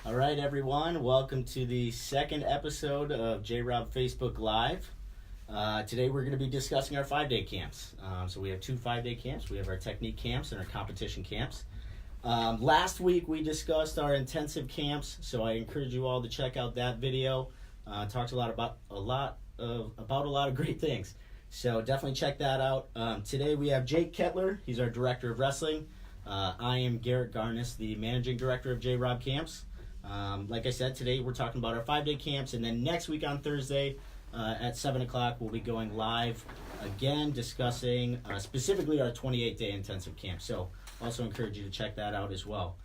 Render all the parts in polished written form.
All right, everyone. Welcome to the second episode of JROB Facebook Live. Today we're going to be discussing our 5-day camps. So we have two 5-day camps. We have our technique camps and our competition camps. Last week we discussed our intensive camps, so I encourage you all to check out that video. Talked about a lot of great things. So definitely check that out. Today we have Jake Kettler. He's our director of wrestling. I am Garret, Garness, the managing director of JROB Camps. Like I said, today we're talking about our 5-day camps, and then next week on Thursday at 7 o'clock we'll be going live again discussing specifically our 28-day intensive camp. So also encourage you to check that out as well.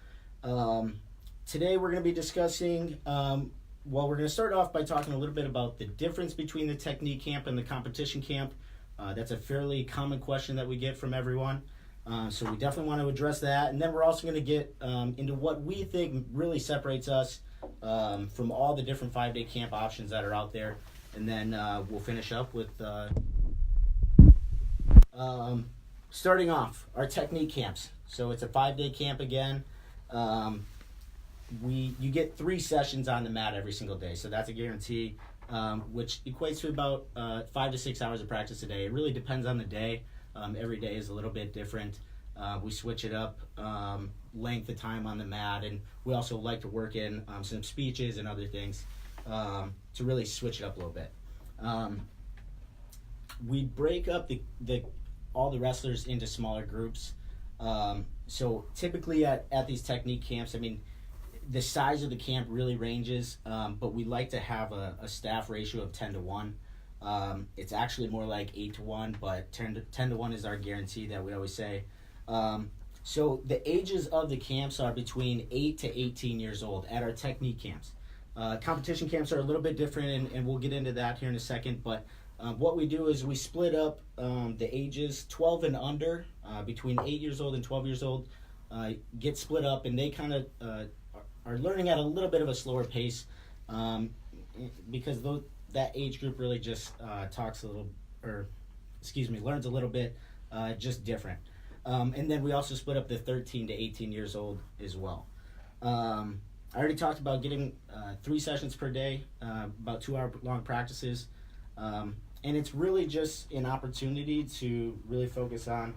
Today we're going to be discussing, we're going to start off by talking a little bit about the difference between the technique camp and the competition camp. That's a fairly common question that we get from everyone. So we definitely want to address that, and then we're also going to get into what we think really separates us from all the different 5-day camp options that are out there, and then we'll finish up with starting off our technique camps. So it's a 5-day camp again. You get 3 sessions on the mat every single day, so that's a guarantee, which equates to about 5 to 6 hours of practice a day. It really depends on the day. Every day is a little bit different. We switch it up, length of time on the mat, and we also like to work in some speeches and other things to really switch it up a little bit. We break up all the wrestlers into smaller groups. So typically at these technique camps, I mean, the size of the camp really ranges, but we like to have a staff ratio of 10 to 1. It's actually more like 8 to 1, but 10 to 1 is our guarantee that we always say. So the ages of the camps are between 8 to 18 years old at our technique camps. Competition camps are a little bit different, and we'll get into that here in a second, but what we do is we split up the ages 12 and under, between 8 years old and 12 years old, get split up, and they kind of are learning at a little bit of a slower pace because that age group really just learns a little bit, just different. And then we also split up the 13 to 18 years old as well. I already talked about getting 3 sessions per day, about 2-hour-long practices. And it's really just an opportunity to really focus on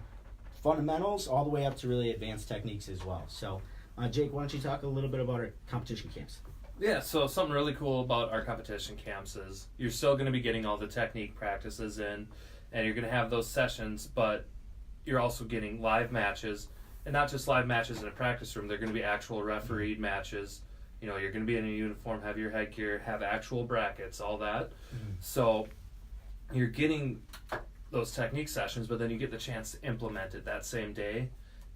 fundamentals all the way up to really advanced techniques as well. So, Jake, why don't you talk a little bit about our competition camps? Yeah, so something really cool about our competition camps is you're still going to be getting all the technique practices in, and you're going to have those sessions, but you're also getting live matches, and not just live matches in a practice room. They're going to be actual refereed matches. You know, you're going to be in a uniform, have your headgear, have actual brackets, all that. Mm-hmm. So you're getting those technique sessions, but then you get the chance to implement it that same day,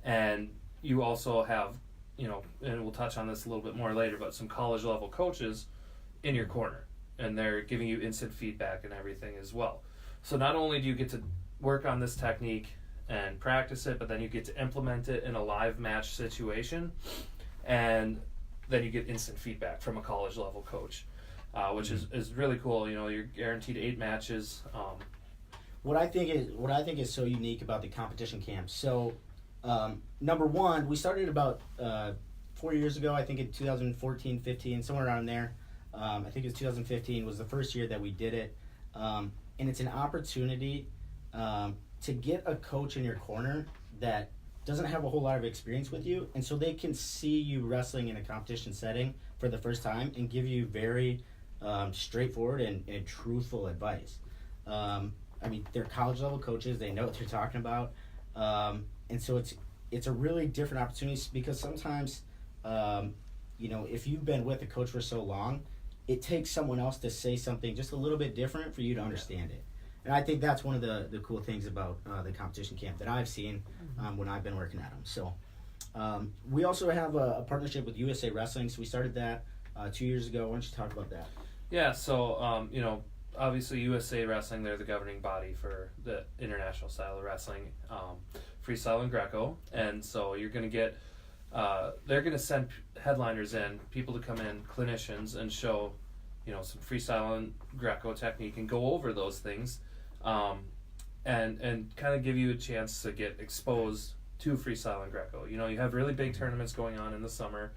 and you also have, you know, and we'll touch on this a little bit more later, but some college level coaches in your corner, and they're giving you instant feedback and everything as well. So not only do you get to work on this technique and practice it, but then you get to implement it in a live match situation, and then you get instant feedback from a college level coach, which is really cool. You know, you're guaranteed 8 matches. What I think is so unique about the competition camps. So number one, we started about 4 years ago, I think in 2014, 15, somewhere around there. I think it was 2015 was the first year that we did it. And it's an opportunity to get a coach in your corner that doesn't have a whole lot of experience with you, and so they can see you wrestling in a competition setting for the first time and give you very straightforward and truthful advice. I mean, they're college level coaches, they know what they're talking about. And so it's a really different opportunity because sometimes, you know, if you've been with a coach for so long, it takes someone else to say something just a little bit different for you to understand it. And I think that's one of the cool things about the competition camp that I've seen when I've been working at them. So we also have a partnership with USA Wrestling. So we started that 2 years ago. Why don't you talk about that? Yeah, so, you know, obviously USA Wrestling, they're the governing body for the international style of wrestling, freestyle and Greco. And so you're going to get, they're going to send headliners in, people to come in, clinicians, and show, you know, some freestyle and Greco technique and go over those things, and kind of give you a chance to get exposed to freestyle and Greco. You know, you have really big tournaments going on in the summer.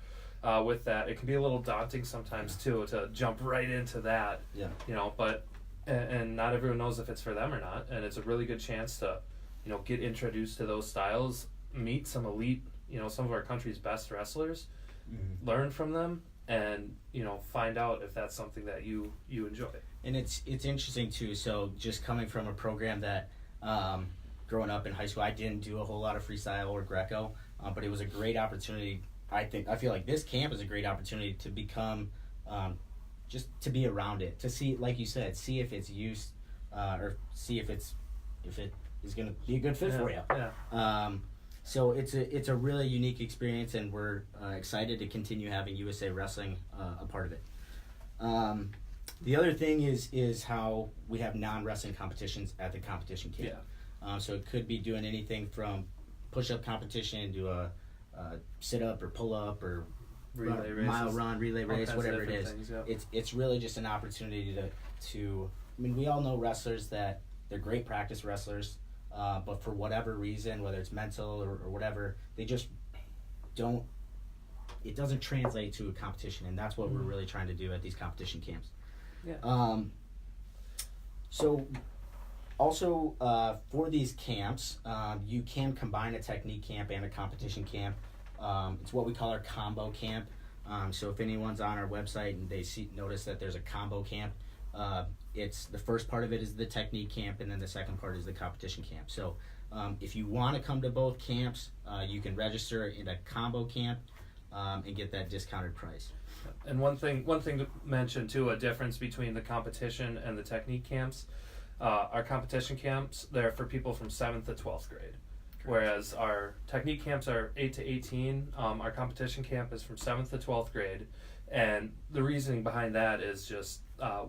with that. It can be a little daunting sometimes too to jump right into that. Yeah. But and not everyone knows if it's for them or not, and it's a really good chance to, get introduced to those styles, meet some elite, some of our country's best wrestlers, learn from them, and find out if that's something that you enjoy. And it's interesting too. So just coming from a program that, growing up in high school, I didn't do a whole lot of freestyle or Greco, but it was a great opportunity. I feel like this camp is a great opportunity to become, just to be around it, to see, like you said, see if it's used, or see if it is going to be a good fit for you. Yeah. So it's a really unique experience, and we're excited to continue having USA Wrestling a part of it. The other thing is how we have non-wrestling competitions at the competition camp. Yeah. So it could be doing anything from push-up competition to a sit-up or pull-up or mile run, relay race, whatever it is. Things, yeah. It's really just an opportunity to I mean, we all know wrestlers that they're great practice wrestlers, but for whatever reason, whether it's mental or whatever, they just don't, it doesn't translate to a competition, and that's what we're really trying to do at these competition camps. Yeah. So also for these camps, you can combine a technique camp and a competition camp. It's what we call our combo camp. So if anyone's on our website and they notice that there's a combo camp, it's the first part of it is the technique camp, and then the second part is the competition camp. So if you want to come to both camps, you can register in a combo camp and get that discounted price. And one thing to mention too, a difference between the competition and the technique camps. Our competition camps, they're for people from 7th to 12th grade. Correct. Whereas our technique camps are 8 to 18. Our competition camp is from 7th to 12th grade. And the reasoning behind that is just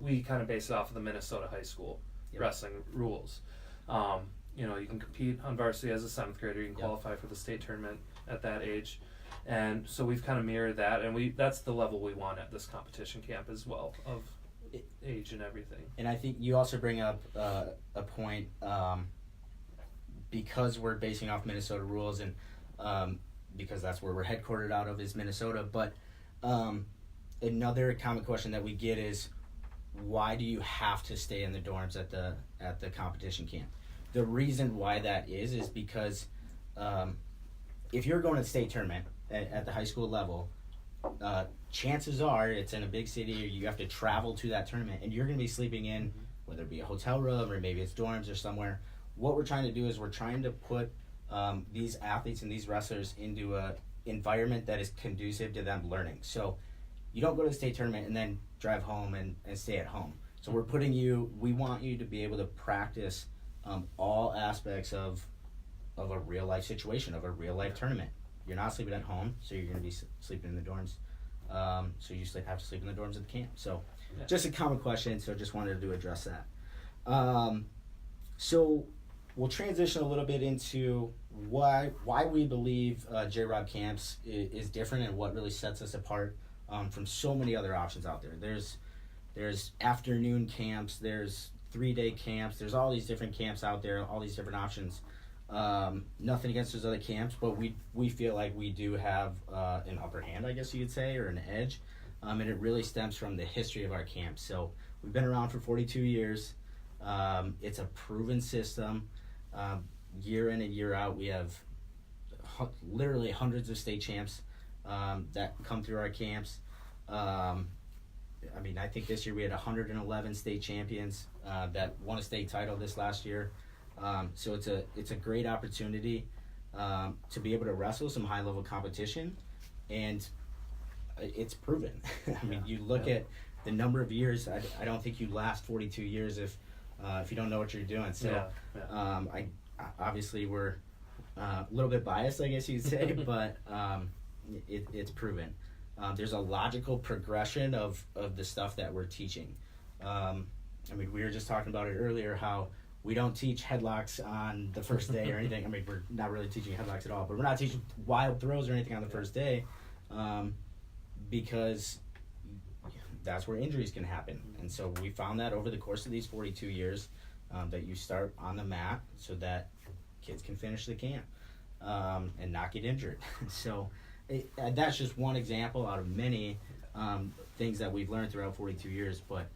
we kind of base it off of the Minnesota high school wrestling rules. You can compete on varsity as a 7th grader. You can qualify for the state tournament at that age. And so we've kind of mirrored that, and that's the level we want at this competition camp as well, of age and everything. And I think you also bring up a point, because we're basing off Minnesota rules, and because that's where we're headquartered out of is Minnesota. But another common question that we get is, why do you have to stay in the dorms at the competition camp? The reason why that is because if you're going to state tournament at the high school level, chances are it's in a big city, or you have to travel to that tournament, and you're going to be sleeping in, whether it be a hotel room or maybe it's dorms or somewhere. What we're trying to do is we're trying to put these athletes and these wrestlers into a environment that is conducive to them learning. So you don't go to the state tournament and then drive home and stay at home. So we want you to be able to practice all aspects of a real life situation, of a real life tournament. You're not sleeping at home, so you're going to be sleeping in the dorms. So you have to sleep in the dorms at the camp. So just a common question, so just wanted to address that. So we'll transition a little bit into why we believe JROB Camps is different, and what really sets us apart from so many other options out there. There's afternoon camps, there's 3-day camps, there's all these different camps out there, all these different options. Nothing against those other camps, but we feel like we do have an upper hand, I guess you could say, or an edge, and it really stems from the history of our camps. So we've been around for 42 years. It's a proven system. Year in and year out, we have literally hundreds of state champs that come through our camps. I think this year we had 111 state champions that won a state title this last year. So it's a great opportunity to be able to wrestle some high level competition, and it's proven. You look at the number of years. I don't think you last 42 years if you don't know what you're doing. So I obviously we're a little bit biased, I guess you'd say, but it's proven. There's a logical progression of the stuff that we're teaching. We were just talking about it earlier, how we don't teach headlocks on the first day or anything. We're not really teaching headlocks at all, but we're not teaching wild throws or anything on the first day, because that's where injuries can happen. And so we found that over the course of these 42 years, that you start on the mat so that kids can finish the camp and not get injured. So That's just one example out of many things that we've learned throughout 42 years. But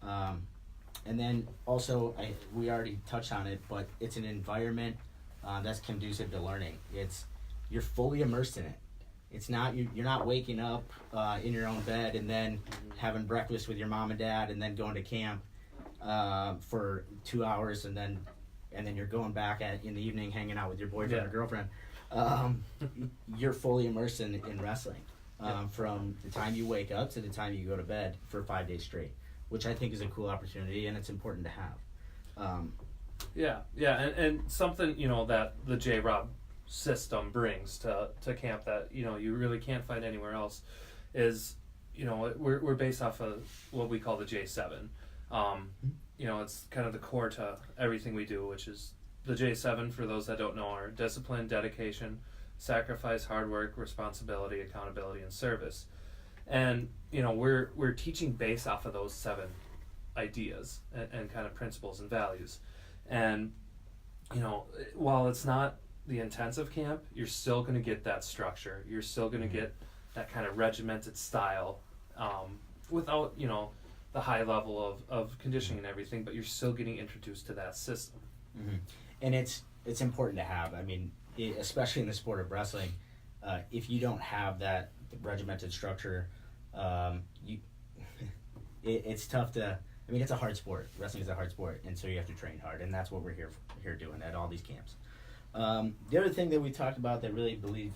and then also, we already touched on it, but it's an environment that's conducive to learning. You're fully immersed in it. It's not you're not waking up in your own bed and then having breakfast with your mom and dad and then going to camp for 2 hours and then you're going back in the evening hanging out with your boyfriend or girlfriend. You're fully immersed in wrestling from the time you wake up to the time you go to bed for 5 days straight, which I think is a cool opportunity and it's important to have. And something that the JROB system brings to camp that you really can't find anywhere else is we're based off of what we call the J7. It's kind of the core to everything we do, which is the J7, for those that don't know, are discipline, dedication, sacrifice, hard work, responsibility, accountability, and service. And we're teaching based off of those 7 ideas and kind of principles and values. And while it's not the intensive camp, you're still going to get that structure. You're still going to get that kind of regimented style without the high level of conditioning and everything, but you're still getting introduced to that system. And it's important to have. I mean, especially in the sport of wrestling, if you don't have that regimented structure, it's tough to. I mean, it's a hard sport. Wrestling is a hard sport, and so you have to train hard, and that's what we're here doing at all these camps. The other thing that we talked about that really believe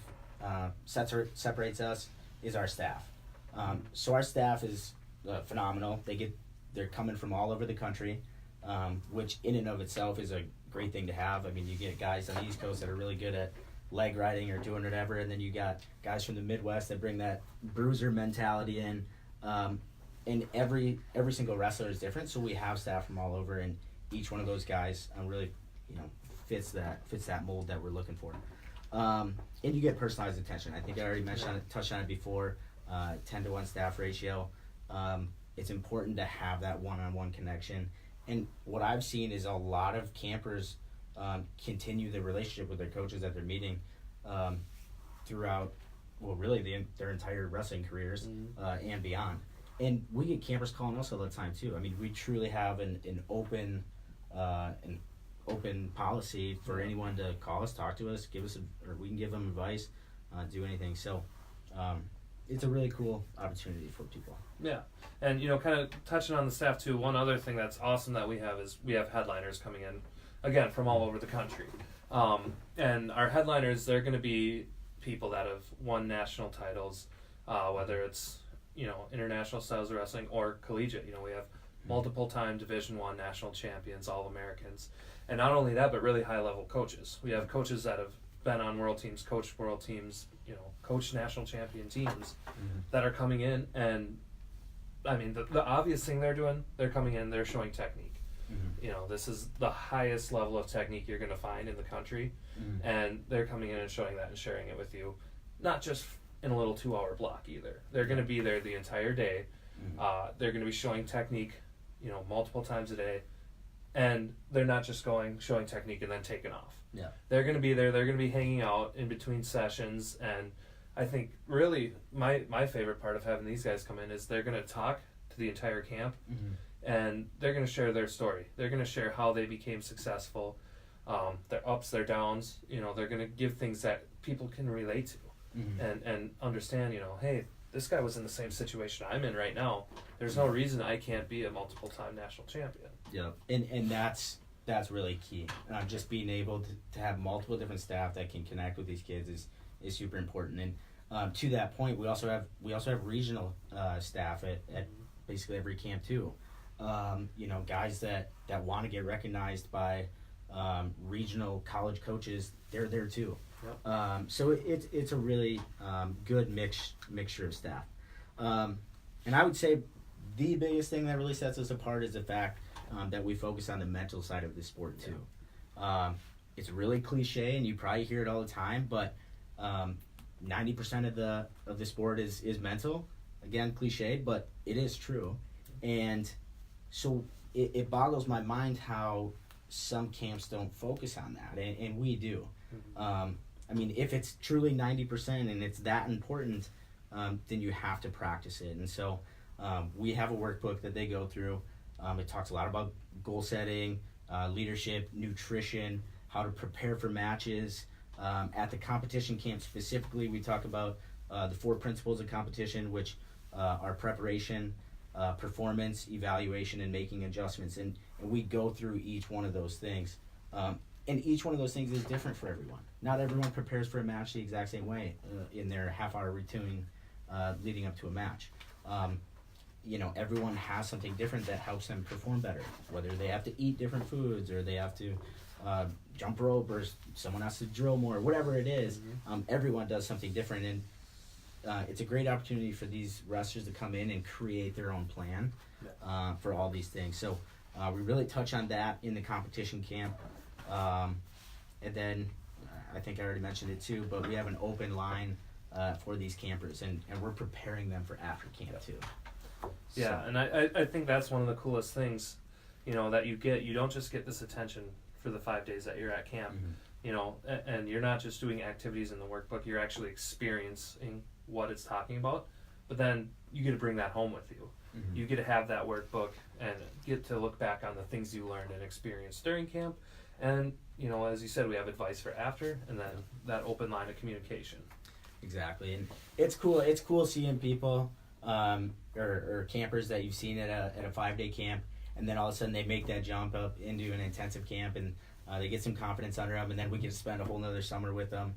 separates us is our staff. So our staff is phenomenal. They're coming from all over the country, which in and of itself is a great thing to have. I mean, you get guys on the East Coast that are really good at leg riding or doing whatever, and then you got guys from the Midwest that bring that bruiser mentality in. And every single wrestler is different, so we have staff from all over, and each one of those guys really fits that mold that we're looking for. And you get personalized attention. I think I already touched on it before. 10-to-1 staff ratio. It's important to have that one-on-one connection. And what I've seen is a lot of campers continue the relationship with their coaches that they're meeting throughout, their entire wrestling careers and beyond. And we get campers calling us all the time too. I mean, we truly have an open policy for anyone to call us, talk to us, or we can give them advice, do anything. So it's a really cool opportunity for people. Yeah, and kind of touching on the staff too. One other thing that's awesome that we have is we have headliners coming in, again from all over the country, and our headliners, they're going to be people that have won national titles, whether it's international styles of wrestling or collegiate. We have multiple time Division I national champions, All-Americans, and not only that, but really high level coaches. We have coaches that have been on world teams, coached world teams, coached national champion teams that are coming in, and I mean the obvious thing they're coming in, they're showing technique. This is the highest level of technique you're going to find in the country, and they're coming in and showing that and sharing it with you, not just in a little 2-hour block either. They're going to be there the entire day. They're going to be showing technique, multiple times a day, and they're not just showing technique and then taking off. Yeah, they're going to be there. They're going to be hanging out in between sessions, and I think really my favorite part of having these guys come in is they're going to talk to the entire camp, and they're going to share their story. They're going to share how they became successful, their ups, their downs. They're going to give things that people can relate to. And understand, hey, this guy was in the same situation I'm in right now. There's no reason I can't be a multiple-time national champion. Yeah, and that's really key. Just being able to have multiple different staff that can connect with these kids is super important. And to that point, we also have regional staff at basically every camp too. Guys that want to get recognized by regional college coaches, they're there too. Yep. So it's a really good mixture of staff. And I would say the biggest thing that really sets us apart is the fact that we focus on the mental side of the sport too. It's really cliche, and you probably hear it all the time, but 90% of the sport is mental. Again, cliche, but it is true. And so it boggles my mind how some camps don't focus on that, and we do. I mean, if it's truly 90% and it's that important, then you have to practice it. And so we have a workbook that they go through. It talks a lot about goal setting, leadership, nutrition, how to prepare for matches. At the competition camp specifically, we talk about the 4 principles of competition, which are preparation, performance, evaluation, and making adjustments. And we go through each one of those things. And each one of those things is different for everyone. Not everyone prepares for a match the exact same way in their half-hour routine leading up to a match. Everyone has something different that helps them perform better, whether they have to eat different foods or they have to jump rope or someone has to drill more, whatever it is. Everyone does something different, and it's a great opportunity for these wrestlers to come in and create their own plan for all these things. So we really touch on that in the competition camp. And then I think I already mentioned it too, but we have an open line for these campers, and we're preparing them for after camp too. Yeah, So, and I think that's one of the coolest things, that you get. You don't just get this attention for the 5 days that you're at camp, and you're not just doing activities in the workbook, you're actually experiencing what it's talking about, but then you get to bring that home with you. You get to have that workbook and get to look back on the things you learned and experienced during camp. And, as you said, we have advice for after, and then that open line of communication. Exactly, and it's cool. It's cool seeing people or campers that you've seen at a 5-day camp, and then all of a sudden they make that jump up into an intensive camp, and they get some confidence under them, and then we get to spend a whole nother summer with them,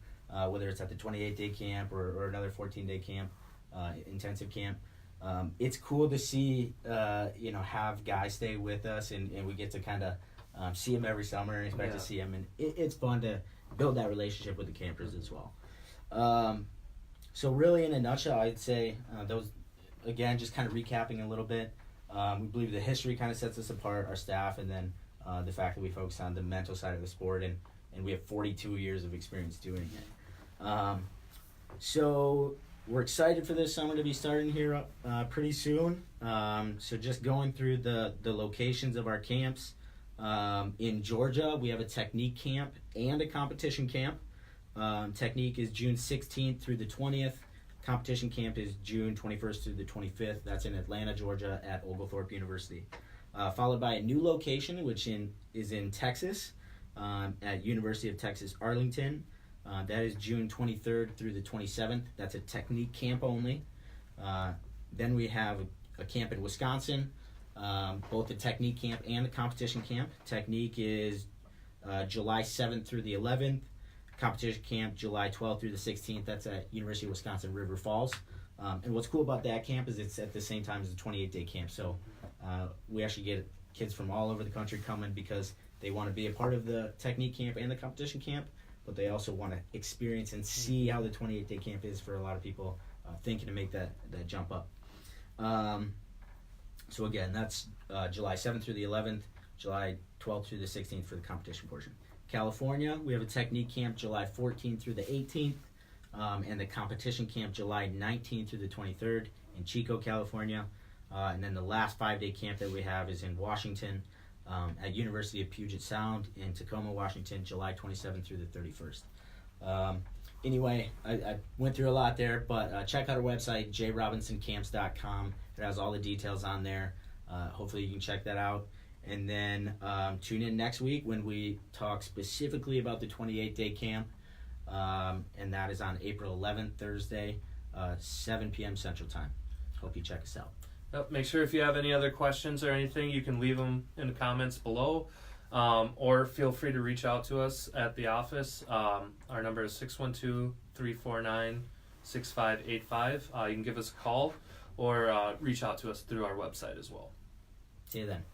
whether it's at the 28-day camp or another 14-day camp, intensive camp. It's cool to see, have guys stay with us, and we get to kind of see them every summer and expect to see them, and it's fun to build that relationship with the campers as well. So really, in a nutshell, I'd say those, again, just kind of recapping a little bit. We believe the history kind of sets us apart, our staff, and then the fact that we focus on the mental side of the sport, and we have 42 years of experience doing it. So we're excited for this summer to be starting here pretty soon. So just going through the locations of our camps. In Georgia, we have a technique camp and a competition camp. Technique is June 16th through the 20th. Competition camp is June 21st through the 25th. That's in Atlanta, Georgia at Oglethorpe University. Followed by a new location, which is in Texas at University of Texas, Arlington. That is June 23rd through the 27th. That's a technique camp only. Then we have a camp in Wisconsin, both the technique camp and the competition camp. Technique is July 7th through the 11th. Competition camp July 12th through the 16th. That's at University of Wisconsin River Falls. And what's cool about that camp is it's at the same time as the 28-day camp. So we actually get kids from all over the country coming because they want to be a part of the technique camp and the competition camp, but they also want to experience and see how the 28-day camp is for a lot of people thinking to make that jump up. So again, that's July 7th through the 11th, July 12th through the 16th for the competition portion. California, we have a technique camp July 14th through the 18th, and the competition camp July 19th through the 23rd in Chico, California. And then the last 5-day camp that we have is in Washington at University of Puget Sound in Tacoma, Washington, July 27th through the 31st. Anyway, I went through a lot there, but check out our website, jrobinsonCamps.com. It has all the details on there. Hopefully you can check that out. And then tune in next week when we talk specifically about the 28-day camp, and that is on April 11th, Thursday, 7 p.m. Central Time. Hope you check us out. Make sure if you have any other questions or anything, you can leave them in the comments below, or feel free to reach out to us at the office. Our number is 612-349-6585. You can give us a call or reach out to us through our website as well. See you then.